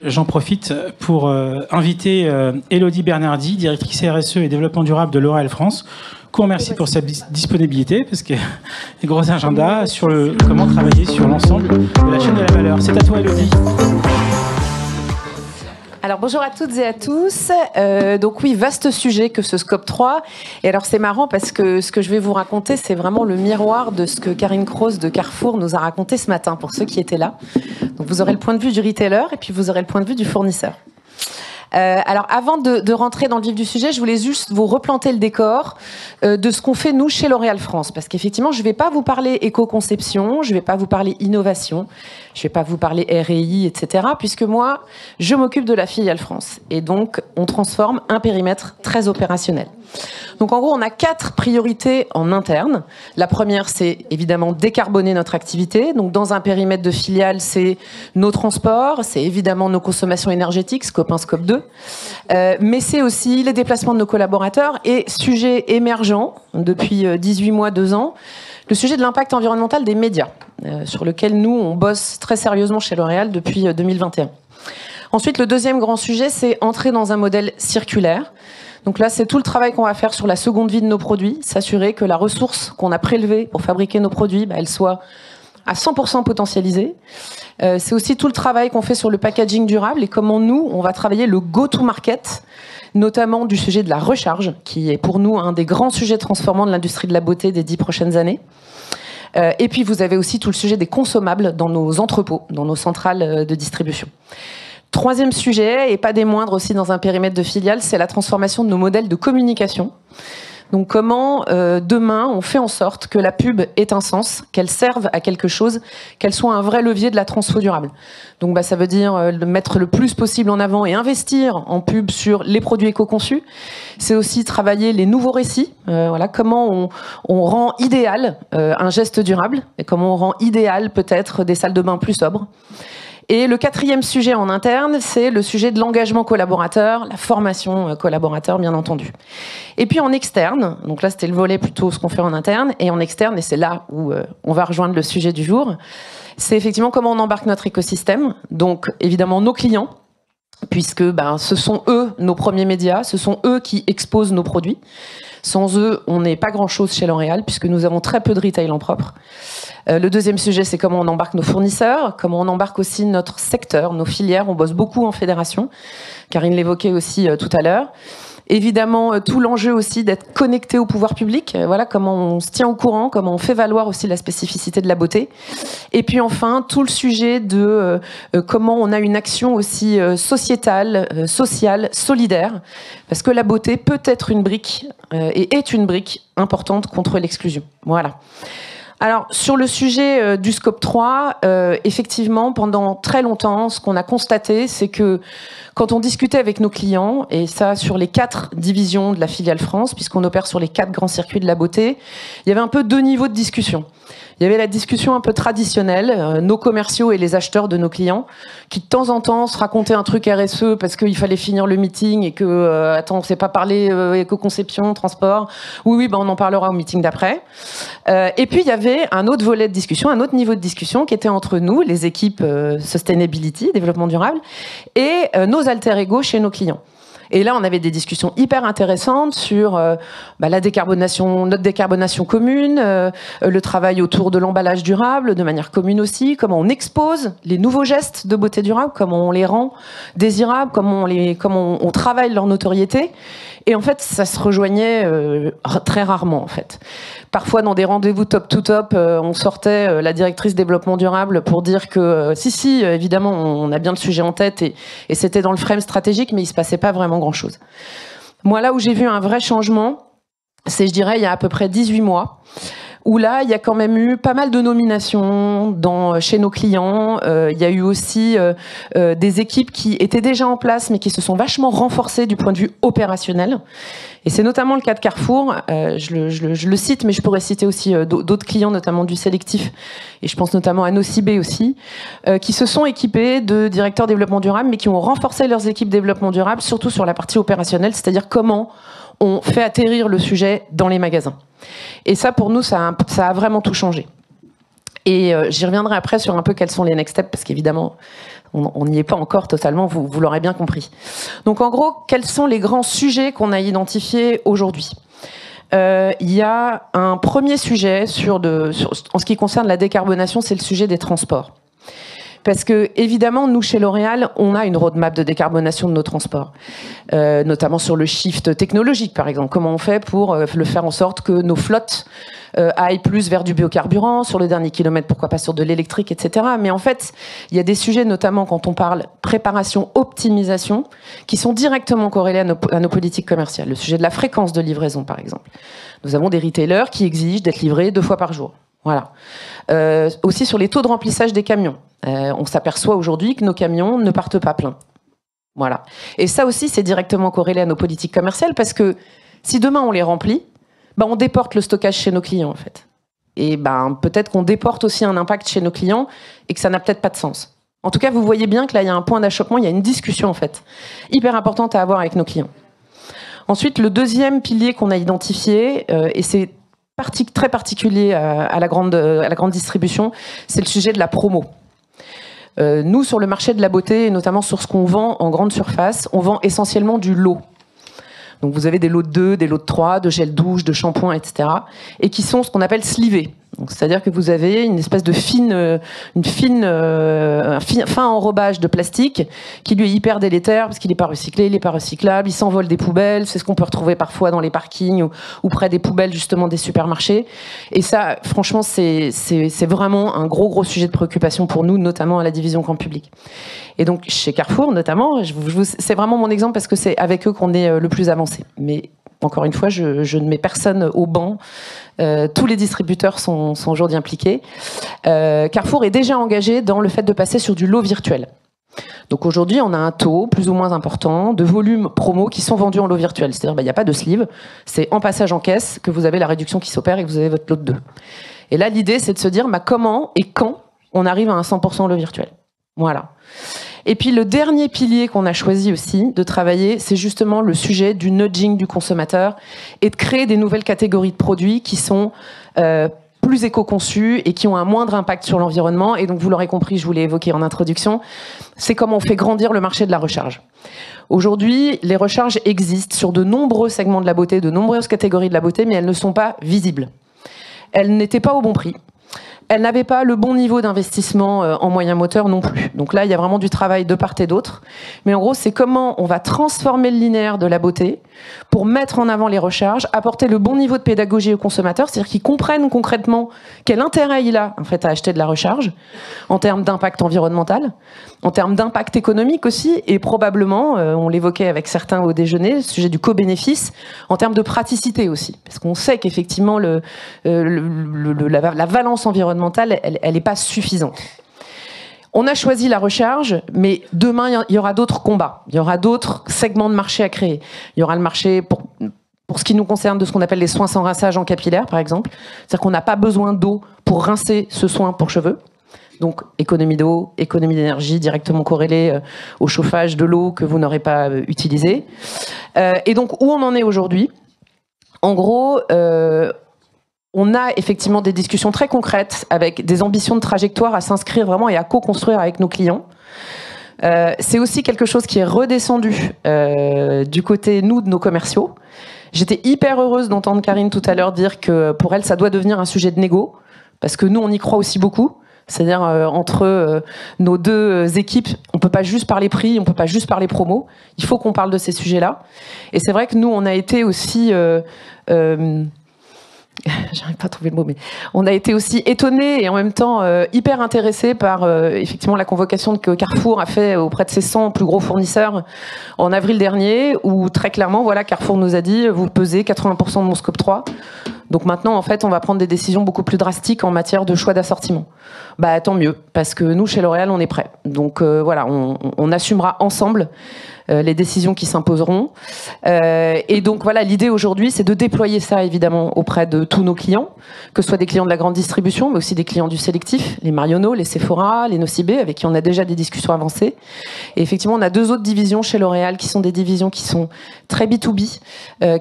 j'en profite pour inviter Élodie Bernardi, directrice RSE et développement durable de L'Oréal France, qu'on remercie pour sa disponibilité, parce qu'il y a des gros agendas sur comment travailler sur l'ensemble de la chaîne de la valeur. C'est à toi, Élodie. Alors bonjour à toutes et à tous. Donc oui, vaste sujet que ce Scope 3. Et alors c'est marrant parce que ce que je vais vous raconter, c'est vraiment le miroir de ce que Karine Kroos de Carrefour nous a raconté ce matin, pour ceux qui étaient là. Donc vous aurez le point de vue du retailer et puis vous aurez le point de vue du fournisseur. Alors avant de rentrer dans le vif du sujet, je voulais juste vous replanter le décor de ce qu'on fait nous chez L'Oréal France, parce qu'effectivement je ne vais pas vous parler éco-conception, je ne vais pas vous parler innovation, je ne vais pas vous parler RI, etc. puisque moi je m'occupe de la filiale France et donc on transforme un périmètre très opérationnel. Donc en gros on a 4 priorités en interne. La première c'est évidemment décarboner notre activité. Donc dans un périmètre de filiale c'est nos transports, c'est évidemment nos consommations énergétiques, Scope 1, Scope 2. Mais c'est aussi les déplacements de nos collaborateurs et sujet émergent depuis 18 mois, 2 ans, le sujet de l'impact environnemental des médias, sur lequel nous, on bosse très sérieusement chez L'Oréal depuis 2021. Ensuite, le deuxième grand sujet, c'est entrer dans un modèle circulaire. Donc là, c'est tout le travail qu'on va faire sur la seconde vie de nos produits, s'assurer que la ressource qu'on a prélevée pour fabriquer nos produits, elle soit à 100% potentialisée. C'est aussi tout le travail qu'on fait sur le packaging durable et comment nous, on va travailler le go-to-market, notamment du sujet de la recharge, qui est pour nous un des grands sujets transformants de l'industrie de la beauté des 10 prochaines années. Et puis, vous avez aussi tout le sujet des consommables dans nos entrepôts, dans nos centrales de distribution. Troisième sujet, et pas des moindres aussi dans un périmètre de filiale, c'est la transformation de nos modèles de communication. Donc comment demain on fait en sorte que la pub ait un sens, qu'elle serve à quelque chose, qu'elle soit un vrai levier de la transfo durable. Donc ça veut dire mettre le plus possible en avant et investir en pub sur les produits éco-conçus. C'est aussi travailler les nouveaux récits. Voilà, comment on rend idéal un geste durable et comment on rend idéal peut-être des salles de bain plus sobres. Et le quatrième sujet en interne, c'est le sujet de l'engagement collaborateur, la formation collaborateur, bien entendu. Et puis en externe, donc là c'était le volet plutôt ce qu'on fait en interne, et en externe, et c'est là où on va rejoindre le sujet du jour, c'est effectivement comment on embarque notre écosystème, donc évidemment nos clients, puisque ce sont eux nos premiers médias, ce sont eux qui exposent nos produits. Sans eux, on n'est pas grand-chose chez L'Oréal, puisque nous avons très peu de retail en propre. Le deuxième sujet, c'est comment on embarque nos fournisseurs, comment on embarque aussi notre secteur, nos filières. On bosse beaucoup en fédération. Karine l'évoquait aussi tout à l'heure. Évidemment, tout l'enjeu aussi d'être connecté au pouvoir public. Voilà, comment on se tient au courant, comment on fait valoir aussi la spécificité de la beauté. Et puis enfin, tout le sujet de comment on a une action aussi sociétale, sociale, solidaire. Parce que la beauté peut être une brique et est une brique importante contre l'exclusion. Voilà. Alors, sur le sujet du Scope 3, effectivement, pendant très longtemps, ce qu'on a constaté, c'est que quand on discutait avec nos clients, et ça sur les 4 divisions de la filiale France, puisqu'on opère sur les 4 grands circuits de la beauté, il y avait un peu 2 niveaux de discussion. Il y avait la discussion un peu traditionnelle, nos commerciaux et les acheteurs de nos clients, qui de temps en temps se racontaient un truc RSE parce qu'il fallait finir le meeting et que, attends, on ne sait pas parler éco-conception, transport. Oui, on en parlera au meeting d'après. Et puis, il y avait un autre volet de discussion, un autre niveau de discussion qui était entre nous, les équipes Sustainability, développement durable, et nos alter-ego chez nos clients. Et là, on avait des discussions hyper intéressantes sur la décarbonation, notre décarbonation commune, le travail autour de l'emballage durable, de manière commune aussi, comment on expose les nouveaux gestes de beauté durable, comment on les rend désirables, comment on travaille leur notoriété. Et en fait, ça se rejoignait très rarement, en fait. Parfois, dans des rendez-vous top-to-top, on sortait la directrice développement durable pour dire que si, évidemment, on a bien le sujet en tête et c'était dans le frame stratégique, mais il se passait pas vraiment grand-chose. Moi, là où j'ai vu un vrai changement, c'est, je dirais, il y a à peu près 18 mois, où là, il y a quand même eu pas mal de nominations chez nos clients. Il y a eu aussi des équipes qui étaient déjà en place, mais qui se sont vachement renforcées du point de vue opérationnel. Et c'est notamment le cas de Carrefour. Je le cite, mais je pourrais citer aussi d'autres clients, notamment du sélectif. Et je pense notamment à Nocibé aussi, qui se sont équipés de directeurs développement durable, mais qui ont renforcé leurs équipes développement durable, surtout sur la partie opérationnelle, c'est-à-dire comment on fait atterrir le sujet dans les magasins. Et ça, pour nous, ça a vraiment tout changé. Et j'y reviendrai après sur un peu quels sont les next steps, parce qu'évidemment, On n'y est pas encore totalement, vous l'aurez bien compris. Donc en gros, quels sont les grands sujets qu'on a identifiés aujourd'hui ? Il y a un premier sujet en ce qui concerne la décarbonation, c'est le sujet des transports. Parce que, évidemment, nous, chez L'Oréal, on a une roadmap de décarbonation de nos transports, notamment sur le shift technologique, par exemple. Comment on fait pour le faire en sorte que nos flottes aillent plus vers du biocarburant, sur le dernier kilomètre, pourquoi pas sur de l'électrique, etc. Mais en fait, il y a des sujets, notamment quand on parle préparation, optimisation, qui sont directement corrélés à nos politiques commerciales. Le sujet de la fréquence de livraison, par exemple. Nous avons des retailers qui exigent d'être livrés 2 fois par jour. Voilà. Aussi sur les taux de remplissage des camions. On s'aperçoit aujourd'hui que nos camions ne partent pas pleins. Voilà. Et ça aussi, c'est directement corrélé à nos politiques commerciales parce que si demain on les remplit, on déporte le stockage chez nos clients, en fait. Et peut-être qu'on déporte aussi un impact chez nos clients et que ça n'a peut-être pas de sens. En tout cas, vous voyez bien que là, il y a un point d'achoppement, il y a une discussion, en fait, hyper importante à avoir avec nos clients. Ensuite, le deuxième pilier qu'on a identifié, et c'est très particulier à la grande distribution, c'est le sujet de la promo. Nous, sur le marché de la beauté, et notamment sur ce qu'on vend en grande surface, on vend essentiellement du lot. Donc vous avez des lots de 2, des lots de 3, de gel douche, de shampoing, etc. Et qui sont ce qu'on appelle slivés. C'est-à-dire que vous avez une espèce de fin enrobage de plastique qui lui est hyper délétère parce qu'il n'est pas recyclé, il n'est pas recyclable, il s'envole des poubelles, c'est ce qu'on peut retrouver parfois dans les parkings ou près des poubelles justement des supermarchés. Et ça, franchement, c'est vraiment un gros sujet de préoccupation pour nous, notamment à la division grand public. Et donc chez Carrefour, notamment, c'est vraiment mon exemple parce que c'est avec eux qu'on est le plus avancé. Mais encore une fois, je ne mets personne au banc. Tous les distributeurs sont aujourd'hui impliqués. Carrefour est déjà engagé dans le fait de passer sur du lot virtuel. Donc aujourd'hui, on a un taux plus ou moins important de volumes promo qui sont vendus en lot virtuel. C'est-à-dire il n'y a pas de sleeve, c'est en passage en caisse que vous avez la réduction qui s'opère et que vous avez votre lot de 2. Et là, l'idée, c'est de se dire comment et quand on arrive à un 100% lot virtuel. Voilà. Et puis le dernier pilier qu'on a choisi aussi de travailler, c'est justement le sujet du nudging du consommateur et de créer des nouvelles catégories de produits qui sont plus éco-conçus et qui ont un moindre impact sur l'environnement. Et donc vous l'aurez compris, je vous l'ai évoqué en introduction, c'est comment on fait grandir le marché de la recharge. Aujourd'hui, les recharges existent sur de nombreux segments de la beauté, de nombreuses catégories de la beauté, mais elles ne sont pas visibles. Elles n'étaient pas au bon prix. Elle n'avait pas le bon niveau d'investissement en moyens moteurs non plus. Donc là, il y a vraiment du travail de part et d'autre. Mais en gros, c'est comment on va transformer le linéaire de la beauté pour mettre en avant les recharges, apporter le bon niveau de pédagogie aux consommateurs, c'est-à-dire qu'ils comprennent concrètement quel intérêt il a en fait à acheter de la recharge, en termes d'impact environnemental, en termes d'impact économique aussi, et probablement, on l'évoquait avec certains au déjeuner, le sujet du co-bénéfice, en termes de praticité aussi. Parce qu'on sait qu'effectivement, la valence environnementale, elle n'est pas suffisante. On a choisi la recharge, mais demain, il y aura d'autres combats. Il y aura d'autres segments de marché à créer. Il y aura le marché, pour ce qui nous concerne, de ce qu'on appelle les soins sans rinçage en capillaire, par exemple. C'est-à-dire qu'on n'a pas besoin d'eau pour rincer ce soin pour cheveux. Donc, économie d'eau, économie d'énergie, directement corrélée au chauffage de l'eau que vous n'aurez pas utilisé. Et donc, où on en est aujourd'hui ? En gros, on a effectivement des discussions très concrètes avec des ambitions de trajectoire à s'inscrire vraiment et à co-construire avec nos clients. C'est aussi quelque chose qui est redescendu du côté, nous, de nos commerciaux. J'étais hyper heureuse d'entendre Karine tout à l'heure dire que pour elle, ça doit devenir un sujet de négo, parce que nous, on y croit aussi beaucoup. C'est-à-dire, entre nos deux équipes, on ne peut pas juste parler prix, on ne peut pas juste parler promo. Il faut qu'on parle de ces sujets-là. Et c'est vrai que nous, on a été aussi... j'arrive pas à trouver le mot, mais on a été aussi étonnés et en même temps hyper intéressés par effectivement la convocation que Carrefour a fait auprès de ses 100 plus gros fournisseurs en avril dernier, où très clairement, voilà, Carrefour nous a dit vous pesez 80% de mon scope 3. Donc maintenant, en fait, on va prendre des décisions beaucoup plus drastiques en matière de choix d'assortiment. Bah tant mieux, parce que nous, chez L'Oréal, on est prêts. Donc voilà, on assumera ensemble les décisions qui s'imposeront. Et donc voilà, l'idée aujourd'hui, c'est de déployer ça évidemment auprès de tous nos clients, que ce soit des clients de la grande distribution, mais aussi des clients du sélectif, les Marionneaux, les Sephora, les Nocibé, avec qui on a déjà des discussions avancées. Et effectivement, on a 2 autres divisions chez L'Oréal qui sont des divisions qui sont très B2B,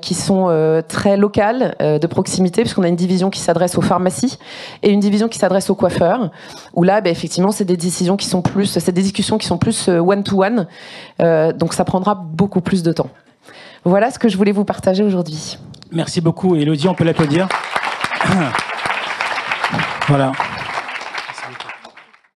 qui sont très locales, de proximité, puisqu'on a une division qui s'adresse aux pharmacies et une division qui s'adresse aux coiffeurs, où là, effectivement, c'est des discussions qui sont plus one-to-one, donc ça prendra beaucoup plus de temps. Voilà ce que je voulais vous partager aujourd'hui. Merci beaucoup, Élodie, on peut l'applaudir. Voilà.